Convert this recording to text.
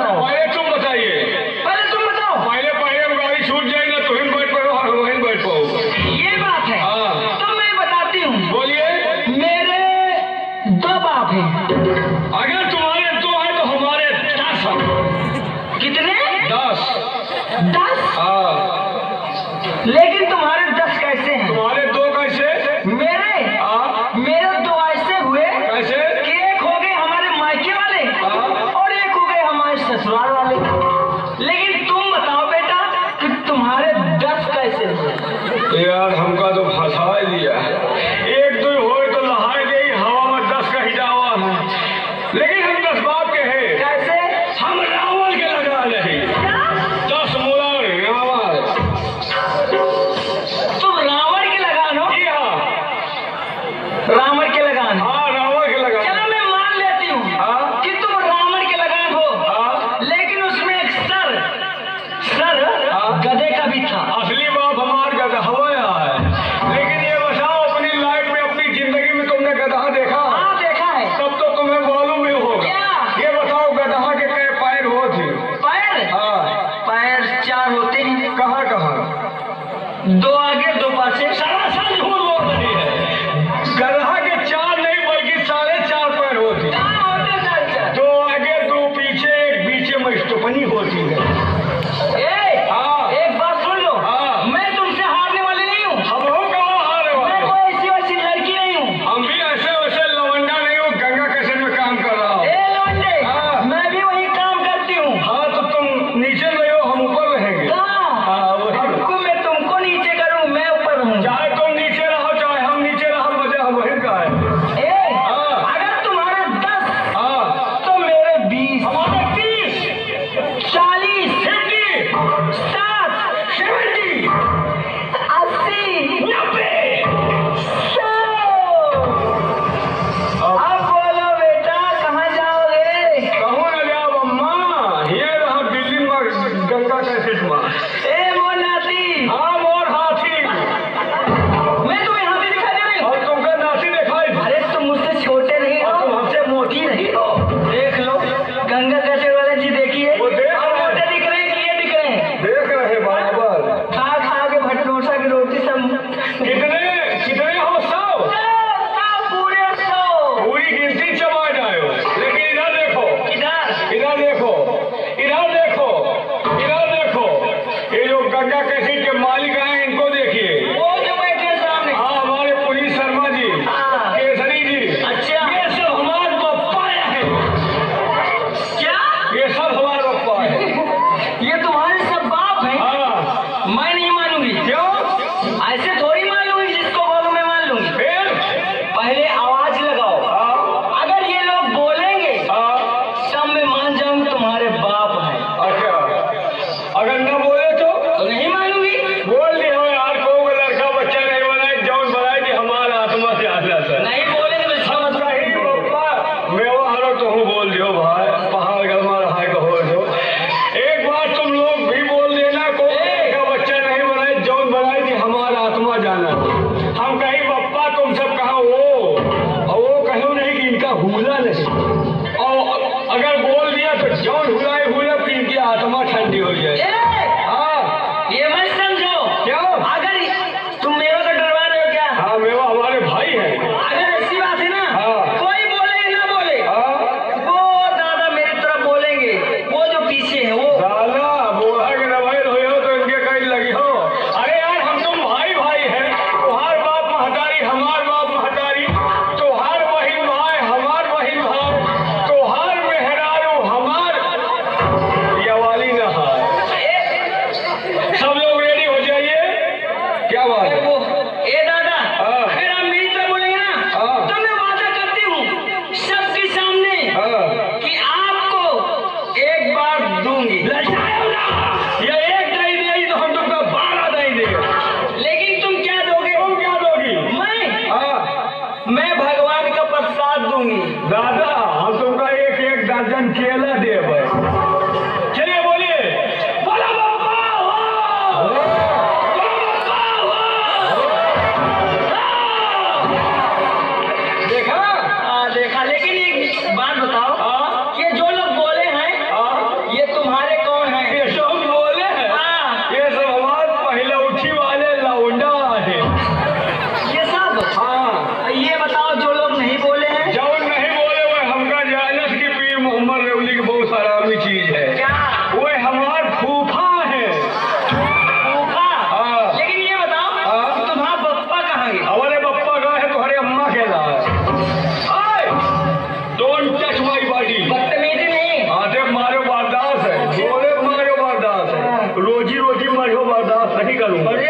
बताओ। पहले तुम बताइए। पहले तुम बताओ। पहले पहले गाड़ी छूट जाएगी ना, तुम बैठ पाओ और वहीं बैठ पाओ। ये बात है। हाँ। तो मैं बताती हूँ। बोलिए। मेरे 2 बाप हैं। अगर तुम्हारे 2 हैं तो हमारे 10 हैं। कितने? 10। 10? हाँ। लेकिन तुम्हारे 10 कैसे हैं? तुम्हारे 2 कैसे? मेरे 2 ऐसे हुए कैसे? कि एक हो गए हमारे मायके वाले और एक हो गए हमारे ससुराल वाले। लेकिन तुम बताओ बेटा कि तुम्हारे 10 कैसे हुए? यार हमका तो फंसा ही दिया है। 1-2 हो तो लहाए गई हवा में 10 का हिजावा है। लेकिन हम 10 बाप के हैं। कैसे? हम रावण के लगा नहीं। 10 मूला रावण। तुम रावण के लगान हो? जी हाँ। रावण के लगान। हाँ रावण के लगा। चलो मैं मान लेती हूँ हाँ। कि तुम रावण के लगान हो। हाँ। लेकिन उसमें एक सर हाँ। गधे का भी था। असली बाप हमार गधा हवाया है। लेकिन ये बताओ अपनी लाइफ में अपनी जिंदगी में तुमने गधा देखा? हाँ देखा है। तब तो तुम्हें मालूम ही होगा। क्या? ये बताओ गधा के कई पैर होते? पैर? हाँ। पैर 4 होते हैं। कहाँ कहाँ? 2 आगे 2 पाछे। सरासर झूठ बोल रही है। गधा के 4 नहीं बल्कि 4.5 पैर होते। कहाँ होते 4? 2 आगे 2 पीछे, एक बीच में स्टोपनी होती है। हाँ। एक बात सुन लो। हाँ। मैं तुमसे हारने वाली नहीं हूँ। हम हो कहाँ हारे मैं वाले? कोई ऐसी वैसी लड़की नहीं हूँ। हम भी ऐसे वैसे लवंडा नहीं हूँ। गंगा कैसेट में काम कर रहा हूँ। लवंडे, हाँ। मैं भी वही काम करती हूँ। हाँ तो तुम नीचे नहीं हो, हम ऊपर रहेंगे। हाँ, वही। हमको मैं तुमको नीचे करूँ, मैं ऊपर रहूँ। चाहे तुम नीचे रहो चाहे हम नीचे रहो, मजा हम वही का है। हाँ। अगर तुम्हारे 10 हाँ। तो मेरे 20, हमारे 30, 40, 50, 60, 70, 80, 90। 100। अब बोलो बेटा कहाँ जाओगे? कहूँ न जाओ अम्मा, ये रहा दिल्ली में गंगा कैसेट में। मोनाती, हाँ मोर हाथी। मैं तुम्हें हाथी दिखा दे रही हूँ। और तुमका नाती दिखाई। अरे तुम मुझसे छोटे नहीं हो, तुम हमसे मोटी नहीं हो। देख लो गंगा कैसे वाले जी, देखिए वो देख हम रहे हैं। मोटे दिख रहे हैं कि ये दिख रहे हैं? देख रहे बराबर। खा खा के भटनोसा की रोटी सब कितने कितने हो? 100। पूरे 100। पूरी गिनती चबा जाए। लेकिन इधर देखो, इधर इधर देखो, इधर देखो, इधर देखो। ये जो गंगा कैसेट के मालिक हैं इनको देखिए। वो जो बैठे हैं सामने। हाँ हमारे पुलिस शर्मा जी, हाँ। केसरी जी। अच्छा। ये सब हमारे पप्पा है। क्या? ये सब हमारे पप्पा है। ये तुम्हारे सब बाप हैं? हाँ। मैं नहीं मानूंगी। क्यों? ऐसे थोड़ी मान लूंगी, जिसको बोलूं मैं मान लूंगी। फिर? पहले आवाज लगाओ। हाँ। अगर ये लोग बोलेंगे हाँ। तब मैं मान जाऊंगी तुम्हारे बाप हैं। अच्छा, अगर न बोले तो नहीं मानूंगी। बोल दिया यार, कोई लड़का बच्चा नहीं बनाए, जौन बनाए कि हमारा आत्मा से आता है। नहीं बोलेंगे तो इसका मतलब नहीं पप्पा, मेवा हरो तो हूँ बोल दियो भाई, पहाड़ गरमा रहा है हो जो। एक बार तुम लोग भी बोल देना, कोई लड़का बच्चा नहीं बनाए, जौन बनाए कि हमारा आत्मा जाना। हम कहीं पप्पा तुम सब कहा वो, और वो कहो नहीं कि इनका हुला नहीं। और अगर बोल दिया तो जौन हुलाए हुला कि इनकी आत्मा ठंडी हो जाए। हाँ। ये मत समझो। क्यों? अगर तुम मेरे को डरवा रहे हो क्या? हाँ मेवा हमारे भाई है। अगर ऐसी बात है ना, हाँ। कोई बोले ना बोले, हाँ। वो दादा मेरी तरफ बोलेंगे, वो जो पीछे है वो। साला बूढ़ा के रवैल हो तो इनके कहीं लगी हो। अरे यार हम तुम भाई भाई हैं। तुम्हार बाप महतारी हमार बाप महतारी, तुम्हार बहिन भाई हमार बहिन भाई, तुम्हार मेहरारू हमार ये वाली न है। सब लोग रेडी हो जाइए। क्या बात है? वो दादा, हाँ। अगर आप मेरी तरफ बोलेंगे ना, हाँ। तो मैं वादा करती हूँ सबके सामने हाँ। कि आपको एक बार दूंगी। लजाओ ना। ये एक नहीं देगी तो हम तुमको 12 नहीं देंगे। लेकिन तुम क्या दोगे? तुम क्या दोगी? मैं भगवान का प्रसाद दूंगी। दादा हम तुमका एक एक दर्जन केला देवे। चलिए बोलिए, बोला बाबा हो। देखा? देखा। लेकिन एक बात बताओ, हाँ। ये जो लोग बोले हैं, हाँ। ये रोजी रोटी मर हो बर्दाश्त नहीं करूंगा। अरे